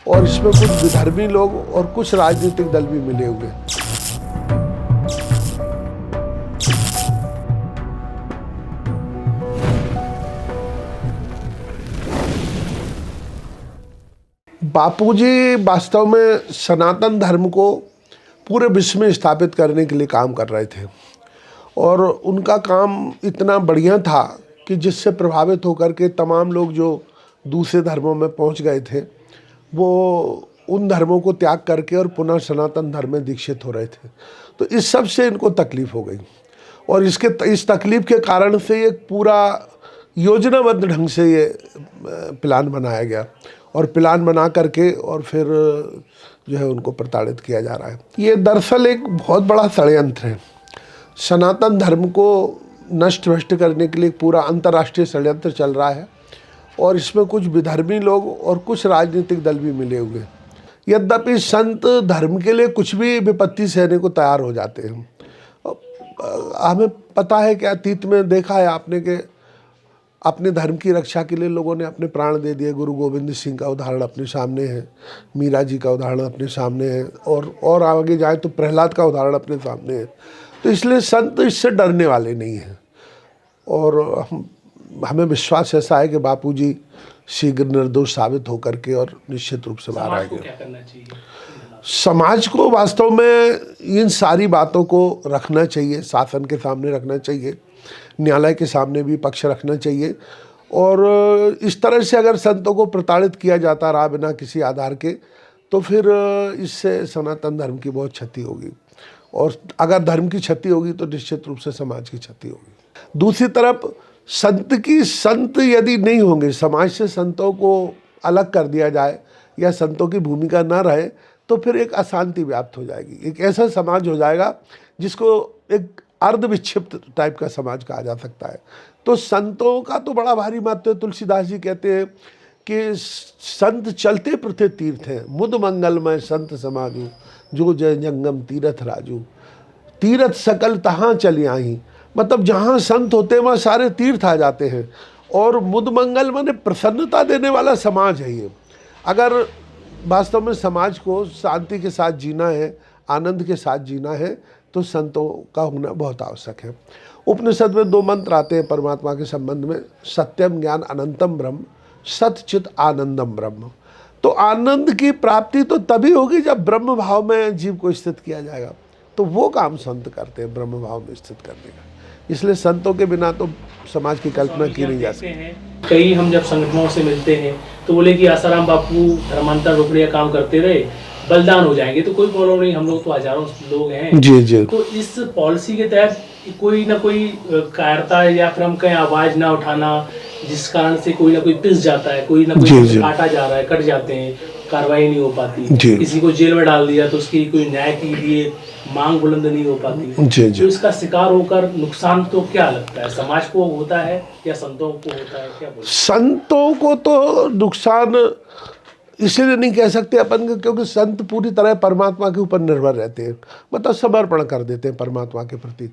और इसमें कुछ विधर्मी लोग और कुछ राजनीतिक दल भी मिले हुए। बापूजी वास्तव में सनातन धर्म को पूरे विश्व में स्थापित करने के लिए काम कर रहे थे और उनका काम इतना बढ़िया था कि जिससे प्रभावित होकर के तमाम लोग जो दूसरे धर्मों में पहुंच गए थे वो उन धर्मों को त्याग करके और पुनः सनातन धर्म में दीक्षित हो रहे थे। तो इस सब से इनको तकलीफ हो गई और इस तकलीफ के कारण से एक पूरा योजनाबद्ध ढंग से ये प्लान बनाया गया और प्लान बना करके और फिर जो है उनको प्रताड़ित किया जा रहा है। ये दरअसल एक बहुत बड़ा षड्यंत्र है। सनातन धर्म को नष्ट भ्रष्ट करने के लिए पूरा अंतर्राष्ट्रीय षड्यंत्र चल रहा है और इसमें कुछ विधर्मी लोग और कुछ राजनीतिक दल भी मिले हुए। यद्यपि संत धर्म के लिए कुछ भी विपत्ति सहने को तैयार हो जाते हैं। हमें पता है कि अतीत में देखा है आपने कि अपने धर्म की रक्षा के लिए लोगों ने अपने प्राण दे दिए। गुरु गोविंद सिंह का उदाहरण अपने सामने है, मीरा जी का उदाहरण अपने सामने है और आगे जाए तो प्रहलाद का उदाहरण अपने सामने है। तो इसलिए संत इससे डरने वाले नहीं हैं और हमें विश्वास ऐसा है कि बापूजी शीघ्र निर्दोष साबित होकर के और निश्चित रूप से बाहर आएंगे। समाज को वास्तव में इन सारी बातों को रखना चाहिए, शासन के सामने रखना चाहिए, न्यायालय के सामने भी पक्ष रखना चाहिए और इस तरह से अगर संतों को प्रताड़ित किया जाता रहा बिना किसी आधार के तो फिर इससे सनातन धर्म की बहुत क्षति होगी और अगर धर्म की क्षति होगी तो निश्चित रूप से समाज की क्षति होगी। दूसरी तरफ संत यदि नहीं होंगे, समाज से संतों को अलग कर दिया जाए या संतों की भूमिका न रहे तो फिर एक अशांति व्याप्त हो जाएगी। एक ऐसा समाज हो जाएगा जिसको एक अर्ध विक्षिप्त टाइप का समाज कहा जा सकता है। तो संतों का तो बड़ा भारी महत्व है। तुलसीदास जी कहते हैं कि संत चलते प्रथे तीर्थ हैं, मुद मंगलमय संत समाजू, जो जय जंगम तीरथ राजू, तीरथ सकल तहाँ चल आई। मतलब जहाँ संत होते हैं वहाँ सारे तीर्थ आ जाते हैं और मुद मंगल माने प्रसन्नता देने वाला समाज है ये। अगर वास्तव में समाज को शांति के साथ जीना है, आनंद के साथ जीना है तो संतों का होना बहुत आवश्यक है। उपनिषद में 2 मंत्र आते हैं परमात्मा के संबंध में, सत्यम ज्ञान अनंतम ब्रह्म, सतचित आनंदम ब्रह्म। तो आनंद की प्राप्ति तो तभी होगी जब ब्रह्म भाव में जीव को स्थित किया जाएगा। तो वो काम संत करते हैं ब्रह्म भाव में स्थित करने का। इसलिए संतों के बिना तो समाज की कल्पना की नहीं जा सकती। कई हम जब संगठनों से मिलते हैं तो बोले कि आसाराम बापू धर्मांतर रोकने का काम करते रहे, बलिदान हो जाएंगे तो कोई प्रॉब्लम नहीं, हम लोग तो हजारों लोग हैं। जी जी। तो इस पॉलिसी के तहत कोई ना कोई कायरता या फिर हम कहीं आवाज ना उठाना जिस कारण से कोई ना कोई पिस जाता है, कोई ना कोई काटा जा रहा है, कट जाते हैं, कार्रवाई नहीं हो पाती, किसी को जेल में डाल दिया तो उसकी कोई न्याय के लिए मांग बुलंद नहीं हो पाती। तो इसका शिकार होकर नुकसान तो क्या लगता है, समाज को होता है या संतों को होता है, क्या बोलते? संतों को तो नुकसान इसलिए नहीं कह सकते अपन क्योंकि संत पूरी तरह परमात्मा के ऊपर निर्भर रहते हैं, मतलब समर्पण कर देते हैं परमात्मा के प्रति।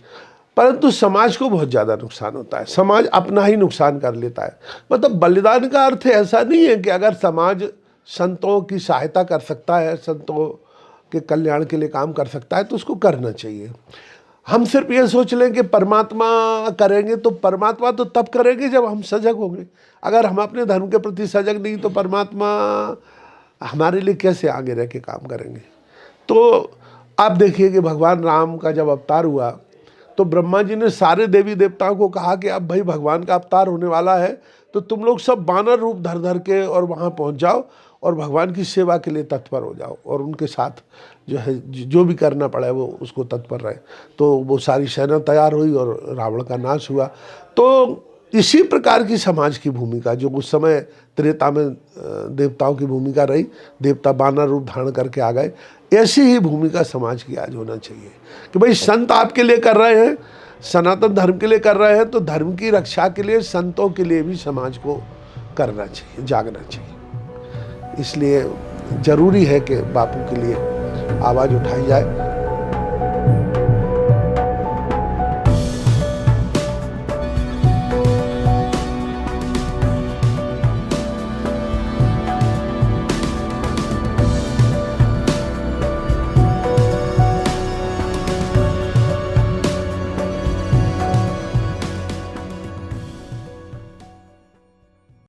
परंतु समाज को बहुत ज़्यादा नुकसान होता है, समाज अपना ही नुकसान कर लेता है। मतलब बलिदान का अर्थ ऐसा नहीं है कि अगर समाज संतों की सहायता कर सकता है, संतों के कल्याण के लिए काम कर सकता है तो उसको करना चाहिए। हम सिर्फ ये सोच लें कि परमात्मा करेंगे तो परमात्मा तो तब करेंगे जब हम सजग होंगे। अगर हम अपने धर्म के प्रति सजग नहीं तो परमात्मा हमारे लिए कैसे आगे रह के काम करेंगे। तो आप देखिए कि भगवान राम का जब अवतार हुआ तो ब्रह्मा जी ने सारे देवी देवताओं को कहा कि अब भाई भगवान का अवतार होने वाला है तो तुम लोग सब वानर रूप धर धर के और वहाँ पहुँच जाओ और भगवान की सेवा के लिए तत्पर हो जाओ और उनके साथ जो है जो भी करना पड़े वो उसको तत्पर रहे। तो वो सारी सेना तैयार हुई और रावण का नाश हुआ। तो इसी प्रकार की समाज की भूमिका जो उस समय त्रेता में देवताओं की भूमिका रही, देवता वानर रूप धारण करके आ गए, ऐसी ही भूमिका समाज की आज होना चाहिए कि भाई संत आपके लिए कर रहे हैं, सनातन धर्म के लिए कर रहे हैं तो धर्म की रक्षा के लिए संतों के लिए भी समाज को करना चाहिए, जागना चाहिए। इसलिए ज़रूरी है कि बापू के लिए आवाज़ उठाई जाए।